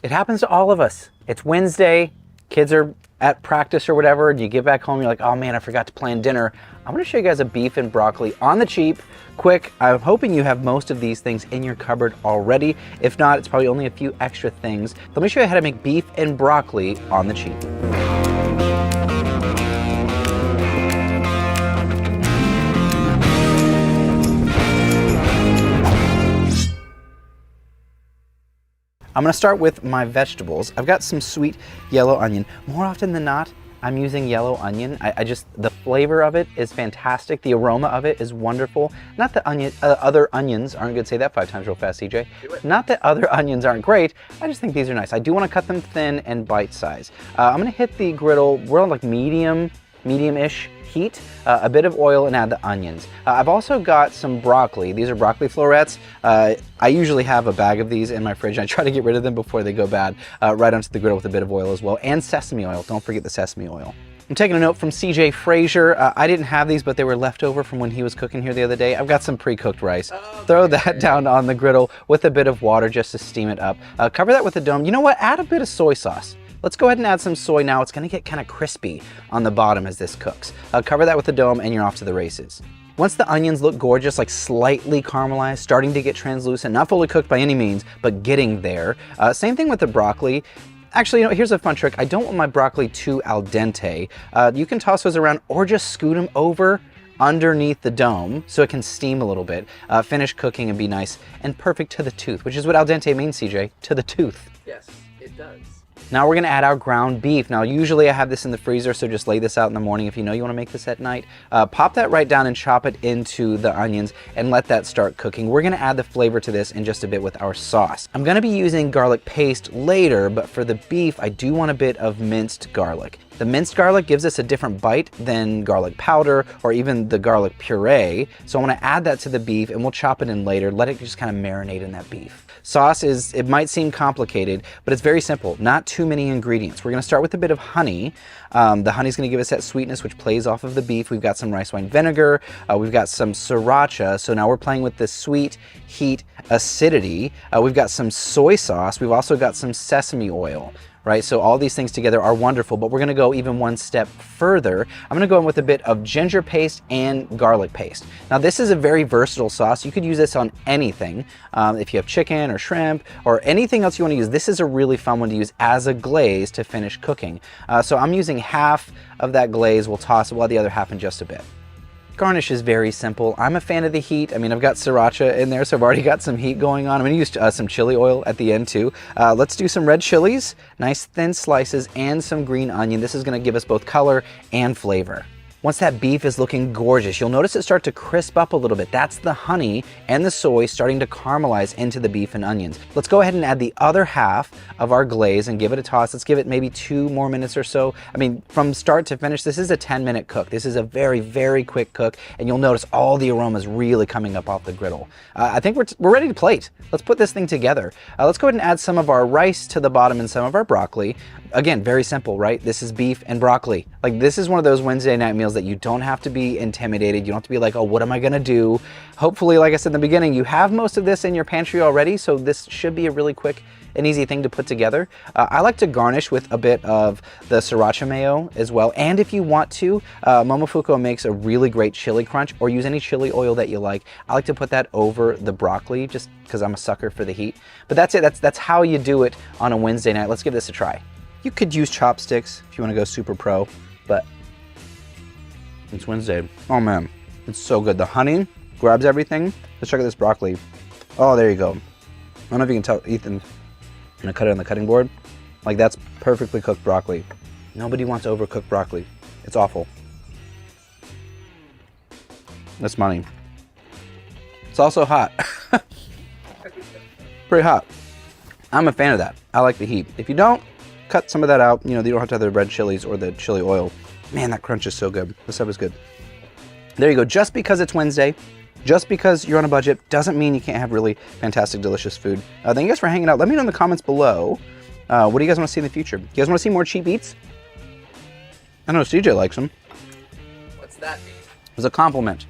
It happens to all of us. It's Wednesday, kids are at practice or whatever, and you get back home, you're like, oh man, I forgot to plan dinner. I'm gonna show you guys a beef and broccoli on the cheap, quick. I'm hoping you have most of these things in your cupboard already. If not, it's probably only a few extra things. Let me show you how to make beef and broccoli on the cheap. I'm gonna start with my vegetables. I've got some sweet yellow onion. More often than not, I'm using yellow onion. The flavor of it is fantastic. The aroma of it is wonderful. Not that other onions aren't good. Say that 5 times real fast, CJ. Not that other onions aren't great. I just think these are nice. I do wanna cut them thin and bite size. I'm gonna hit the griddle. We're on like medium-ish heat, a bit of oil, and add the onions. I've also got some broccoli. These are broccoli florets. I usually have a bag of these in my fridge, and I try to get rid of them before they go bad, right onto the griddle with a bit of oil as well, and sesame oil. Don't forget the sesame oil. I'm taking a note from CJ Frazier. I didn't have these, but they were left over from when he was cooking here the other day. I've got some pre-cooked rice. Throw that down on the griddle with a bit of water just to steam it up. Cover that with a dome. You know what? Add a bit of soy sauce. Let's go ahead and add some soy now. It's gonna get kind of crispy on the bottom as this cooks. Cover that with a dome and you're off to the races. Once the onions look gorgeous, like slightly caramelized, starting to get translucent, not fully cooked by any means, but getting there. Same thing with the broccoli. Actually, you know, here's a fun trick. I don't want my broccoli too al dente. You can toss those around or just scoot them over underneath the dome so it can steam a little bit, finish cooking and be nice and perfect to the tooth, which is what al dente means, CJ, to the tooth. Yes, it does. Now we're gonna add our ground beef. Now usually I have this in the freezer, so just lay this out in the morning if you know you wanna make this at night. Pop that right down and chop it into the onions and let that start cooking. We're gonna add the flavor to this in just a bit with our sauce. I'm gonna be using garlic paste later, but for the beef, I do want a bit of minced garlic. The minced garlic gives us a different bite than garlic powder or even the garlic puree. So I wanna add that to the beef and we'll chop it in later, let it just kind of marinate in that beef. Sauce it might seem complicated, but it's very simple. Not too many ingredients. We're gonna start with a bit of honey. The honey's gonna give us that sweetness which plays off of the beef. We've got some rice wine vinegar. We've got some sriracha. So now we're playing with the sweet, heat, acidity. We've got some soy sauce. We've also got some sesame oil. Right, so all these things together are wonderful, but we're gonna go even one step further. I'm gonna go in with a bit of ginger paste and garlic paste. Now this is a very versatile sauce. You could use this on anything. If you have chicken or shrimp or anything else you wanna use, this is a really fun one to use as a glaze to finish cooking. So I'm using half of that glaze. We'll toss it, we'll add the other half in just a bit. Garnish is very simple. I'm a fan of the heat. I mean, I've got sriracha in there, so I've already got some heat going on. I'm gonna use some chili oil at the end too. Let's do some red chilies, nice thin slices, and some green onion. This is gonna give us both color and flavor. Once that beef is looking gorgeous, you'll notice it start to crisp up a little bit. That's the honey and the soy starting to caramelize into the beef and onions. Let's go ahead and add the other half of our glaze and give it a toss. Let's give it maybe 2 more minutes or so. I mean, from start to finish, this is a 10-minute cook. This is a very, very quick cook, and you'll notice all the aromas really coming up off the griddle. I think we're ready to plate. Let's put this thing together. Let's go ahead and add some of our rice to the bottom and some of our broccoli. Again, very simple, right? This is beef and broccoli. Like, this is one of those Wednesday night meals that you don't have to be intimidated. You don't have to be like, oh, what am I gonna do? Hopefully, like I said in the beginning, you have most of this in your pantry already, so this should be a really quick and easy thing to put together. I like to garnish with a bit of the sriracha mayo as well. And if you want to, Momofuku makes a really great chili crunch, or use any chili oil that you like. I like to put that over the broccoli just because I'm a sucker for the heat. But that's it, that's how you do it on a Wednesday night. Let's give this a try. You could use chopsticks if you want to go super pro, but it's Wednesday. Oh man, it's so good. The honey grabs everything. Let's check out this broccoli. Oh, there you go. I don't know if you can tell, Ethan, I'm gonna cut it on the cutting board. Like, that's perfectly cooked broccoli. Nobody wants overcooked broccoli. It's awful. That's money. It's also hot. Pretty hot. I'm a fan of that. I like the heat. If you don't, cut some of that out. You know, you don't have to have the red chilies or the chili oil. Man, that crunch is so good. This stuff is good. There you go. Just because it's Wednesday, just because you're on a budget, doesn't mean you can't have really fantastic, delicious food. Thank you guys for hanging out. Let me know in the comments below. What do you guys want to see in the future? You guys want to see more cheap eats? I know CJ likes them. What's that mean? It was a compliment.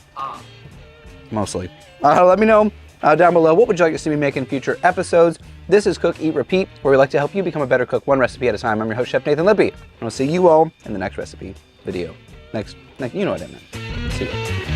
Mostly. Let me know down below, what would you like to see me make in future episodes? This is Cook, Eat, Repeat, where we like to help you become a better cook one recipe at a time. I'm your host, Chef Nathan Lippy, and I'll see you all in the next recipe video. Next, you know what I meant. See you.